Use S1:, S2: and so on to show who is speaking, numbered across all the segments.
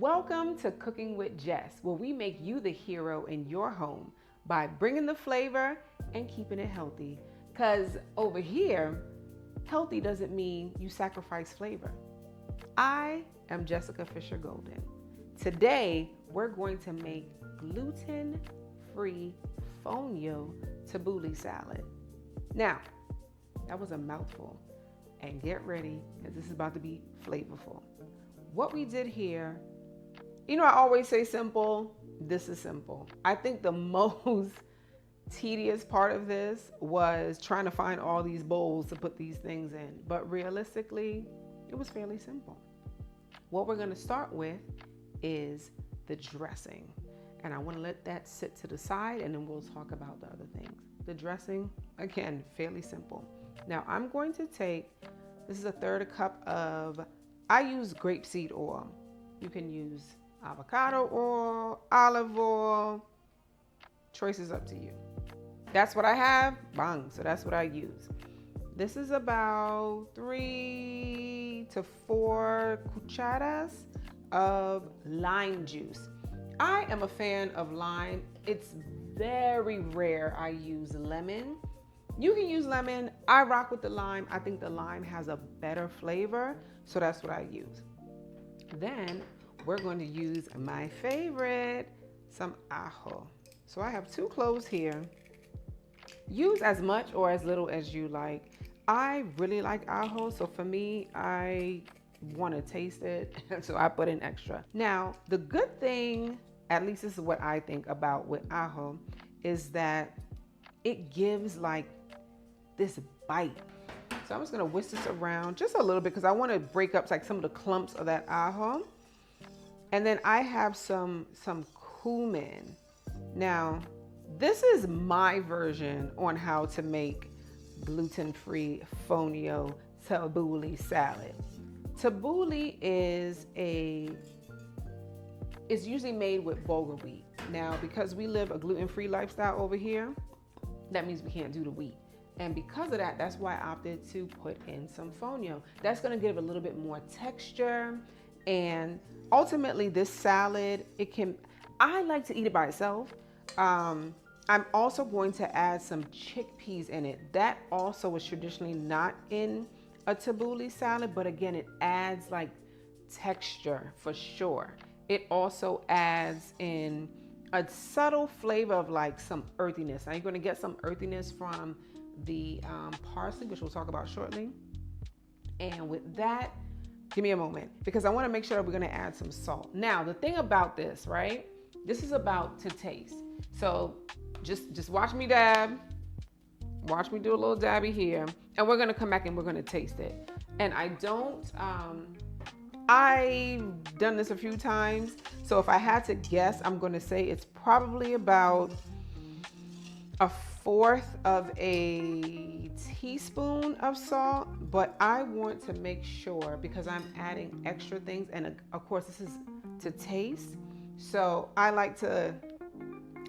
S1: Welcome to Cooking with Jess, where we make you the hero in your home by bringing the flavor and keeping it healthy. Because over here, healthy doesn't mean you sacrifice flavor. I am Jessica Fisher Golden. Today, we're going to make gluten-free Fonio Tabbouleh salad. Now, that was a mouthful. And get ready, because this is about to be flavorful. What we did here, I always say simple. This is simple. I think the most tedious part of this was trying to find all these bowls to put these things in. But realistically, it was fairly simple. What we're going to start with is the dressing. And I want to let that sit to the side, and then we'll talk about the other things. The dressing, again, fairly simple. Now I'm going to take, this is a third a cup of, I use grapeseed oil. You can use avocado oil, olive oil, choice is up to you. That's what I have, bang, so that's what I use. This is about 3 to 4 cucharas of lime juice. I am a fan of lime. It's very rare I use lemon. You can use lemon. I rock with the lime. I think the lime has a better flavor, so that's what I use. Then we're going to use my favorite, some ajo. So I have 2 cloves here. Use as much or as little as you like. I really like ajo, so for me, I want to taste it, so I put in extra. Now, the good thing, at least this is what I think about with ajo, is that it gives like this bite. So I'm just gonna whisk this around just a little bit because I want to break up like some of the clumps of that ajo. And then I have some cumin. Now, this is my version on how to make gluten-free Fonio Tabbouleh salad. Tabbouleh is usually made with bulgur wheat. Now, because we live a gluten-free lifestyle over here, that means we can't do the wheat. And because of that, that's why I opted to put in some Fonio. That's gonna give a little bit more texture. And ultimately this salad, I like to eat it by itself. I'm also going to add some chickpeas in it. That also is traditionally not in a tabbouleh salad, but again, it adds like texture for sure. It also adds in a subtle flavor of like some earthiness. Now you're gonna get some earthiness from the parsley, which we'll talk about shortly. And with that, give me a moment because I want to make sure that we're going to add some salt. Now, the thing about this, right? This is about to taste. So just watch me dab. Watch me do a little dabby here. And we're going to come back and we're going to taste it. And I've done this a few times. So if I had to guess, I'm going to say it's probably about 1/4 of a teaspoon of salt, but I want to make sure because I'm adding extra things, and of course this is to taste. So I like to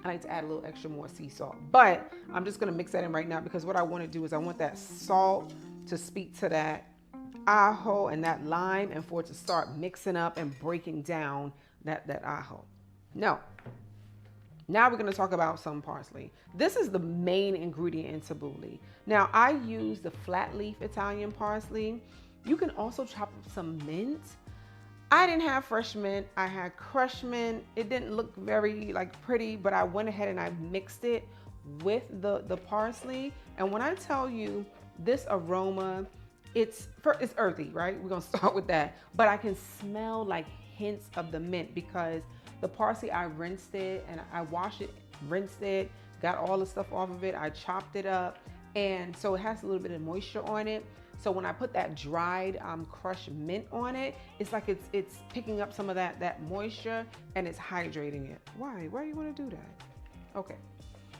S1: add a little extra more sea salt, but I'm just gonna mix that in right now because what I want to do is I want that salt to speak to that ajo and that lime, and for it to start mixing up and breaking down that ajo. Now we're going to talk about some parsley. This is the main ingredient in tabbouleh. Now I use the flat leaf Italian parsley. You can also chop up some mint. I didn't have fresh mint. I had crushed mint. It didn't look very pretty, but I went ahead and I mixed it with the parsley. And when I tell you this aroma, it's earthy, right? We're going to start with that. But I can smell like hints of the mint because the parsley, I rinsed it and I washed it, rinsed it, got all the stuff off of it. I chopped it up. And so it has a little bit of moisture on it. So when I put that dried crushed mint on it, it's like it's picking up some of that moisture and it's hydrating it. Why do you want to do that? Okay.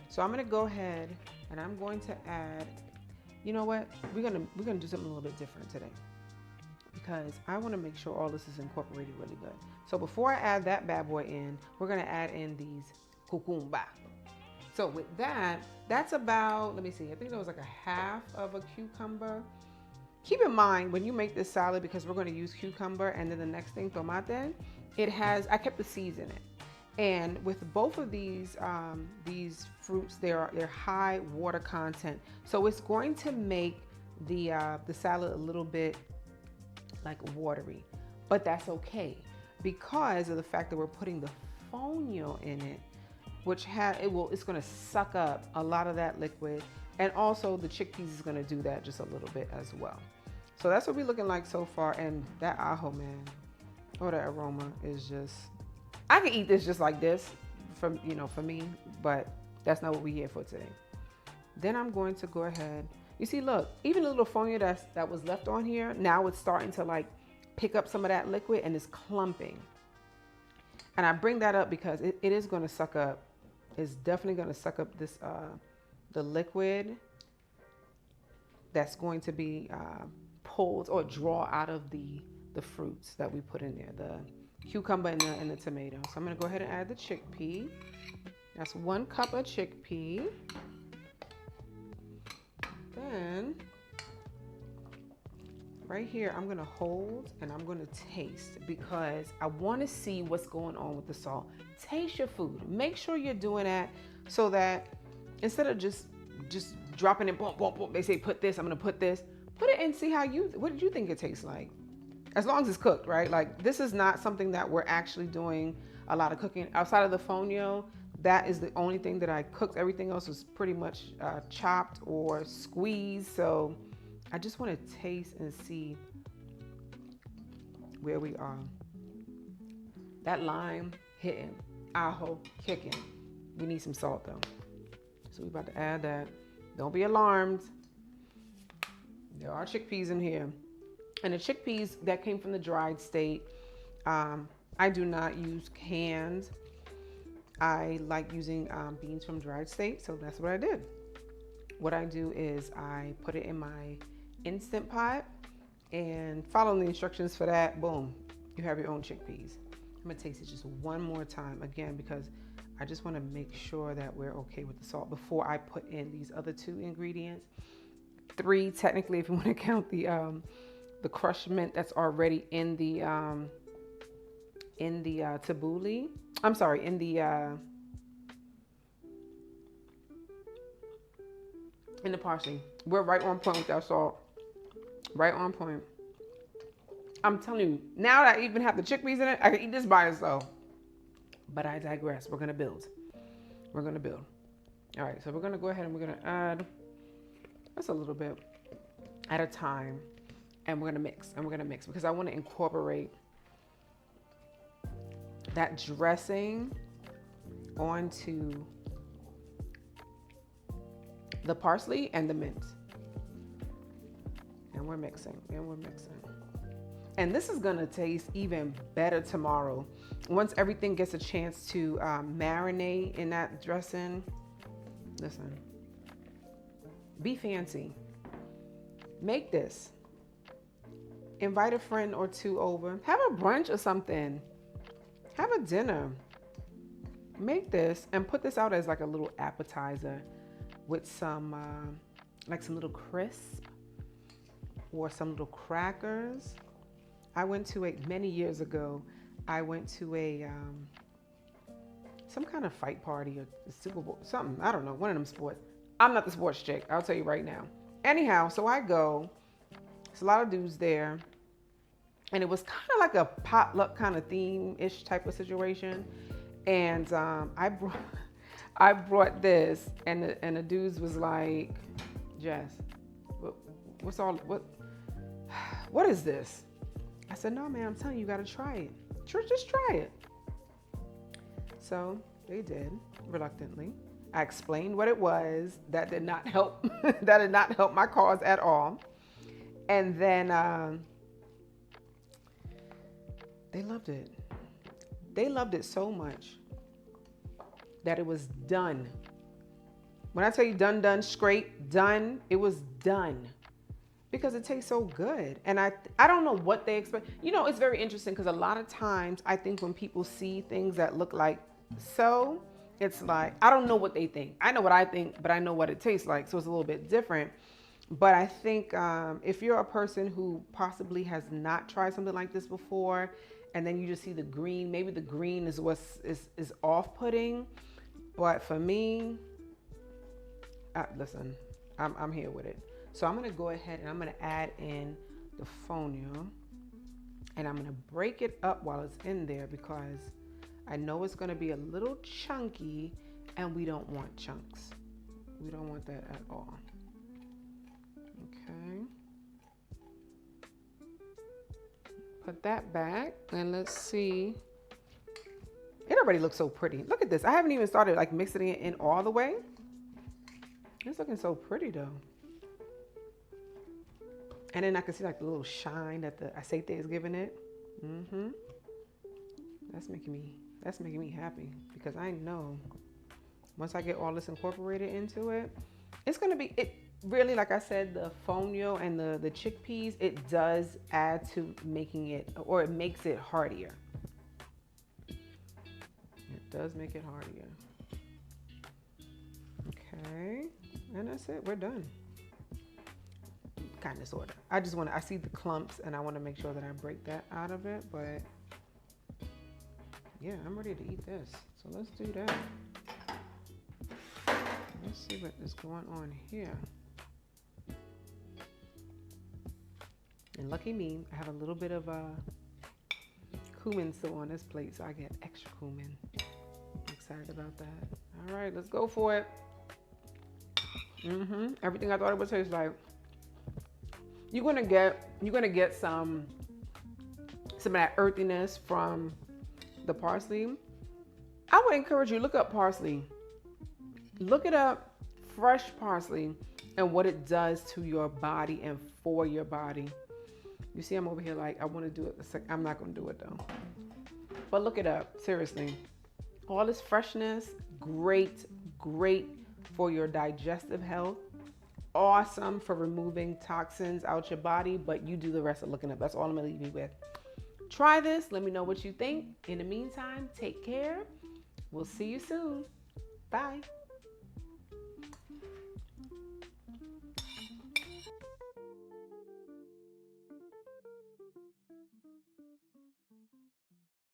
S1: So I'm going to go ahead and I'm going to add, you know what? We're going to do something a little bit different today because I want to make sure all this is incorporated really good. So before I add that bad boy in, we're going to add in these cucumba. So with that, that's about, let me see, I think that was like 1/2 of a cucumber. Keep in mind when you make this salad, because we're going to use cucumber and then the next thing, tomate, I kept the seeds in it. And with both of these fruits, they're high water content. So it's going to make the salad a little bit like watery, but that's okay because of the fact that we're putting the fonio in it, which it's going to suck up a lot of that liquid, and also the chickpeas is going to do that just a little bit as well. So that's what we're looking like so far. And that ajo, man, that aroma is just, I can eat this just like this for me, but that's not what we're here for today. Then I'm going to go ahead. You see, look, even the little fonio that was left on here, now it's starting to like pick up some of that liquid and it's clumping. And I bring that up because it is going to suck up. It's definitely going to suck up this the liquid that's going to be pulled or draw out of the fruits that we put in there, the cucumber and the tomato. So I'm going to go ahead and add the chickpea. That's 1 cup of chickpea. Then right here, I'm going to hold and I'm going to taste because I want to see what's going on with the salt. Taste your food. Make sure you're doing that so that instead of just dropping it, boom, boom, boom, they say put this, I'm going to put this. Put it and see what did you think it tastes like? As long as it's cooked, right? Like this is not something that we're actually doing a lot of cooking. Outside of the fonio, that is the only thing that I cooked. Everything else was pretty much chopped or squeezed. So I just want to taste and see where we are. That lime hitting, ajo kicking. We need some salt though. So we're about to add that. Don't be alarmed. There are chickpeas in here. And the chickpeas that came from the dried state, I do not use canned. I like using beans from dried state, so that's what I did. What I do is I put it in my Instant Pot and following the instructions for that, boom, you have your own chickpeas. I'm gonna taste it just one more time again because I just wanna make sure that we're okay with the salt before I put in these other 2 ingredients. 3 technically if you wanna count the crushed mint that's already in the tabbouleh. I'm sorry, in the parsley. We're right on point with that salt. Right on point. I'm telling you, now that I even have the chickpeas in it, I can eat this by itself. But I digress. We're gonna build. We're gonna build. All right, so we're gonna go ahead and we're gonna add just a little bit at a time. And we're gonna mix because I want to incorporate that dressing onto the parsley and the mint. And we're mixing. And this is gonna taste even better tomorrow. Once everything gets a chance to marinate in that dressing. Listen, be fancy. Make this. Invite a friend or 2 over. Have a brunch or something. Have a dinner. Make this and put this out as like a little appetizer with some like some little crisp or some little crackers. I went to many years ago, I went to some kind of fight party or Super Bowl, something, I don't know, one of them sports. I'm not the sports chick, I'll tell you right now. Anyhow, so I go, there's a lot of dudes there. And it was kind of like a potluck kind of theme-ish type of situation. And I brought this, and the dudes was like, Jess, what is this? I said, no, man, I'm telling you, you got to try it. Just try it. So they did, reluctantly. I explained what it was. That did not help. That did not help my cause at all. And then they loved it. They loved it so much that it was done. When I tell you done, scrape, done, it was done. Because it tastes so good. And I don't know what they expect. You know, it's very interesting because a lot of times I think when people see things that look like so, it's like, I don't know what they think. I know what I think, but I know what it tastes like. So it's a little bit different. But I think if you're a person who possibly has not tried something like this before, and then you just see the green, maybe the green is what is off-putting. But for me, listen, I'm here with it. So I'm gonna go ahead and I'm gonna add in the fonio, and I'm gonna break it up while it's in there because I know it's gonna be a little chunky, and we don't want chunks. We don't want that at all. Okay. Put that back and let's see. It already looks so pretty. Look at this. I haven't even started like mixing it in all the way. It's looking so pretty though. And then I can see like the little shine that the aceite is giving it. That's making me happy because I know once I get all this incorporated into it, it's gonna be it. Really, like I said, the fonio and the chickpeas, it does add to making it, or it makes it heartier. It does make it heartier. Okay, and that's it. We're done. Kind of, sort of. I see the clumps, and I want to make sure that I break that out of it, but yeah, I'm ready to eat this. So let's do that. Let's see what is going on here. And lucky me, I have a little bit of cumin still on this plate, so I get extra cumin. I'm excited about that. All right, let's go for it. Everything I thought it would taste like. You're gonna get some of that earthiness from the parsley. I would encourage you to look up parsley. Look it up, fresh parsley, and what it does to your body and for your body. You see, I'm over here like, I want to do it. I'm not going to do it though. But look it up, seriously. All this freshness, great for your digestive health. Awesome for removing toxins out your body, but you do the rest of looking up. That's all I'm going to leave you with. Try this. Let me know what you think. In the meantime, take care. We'll see you soon. Bye.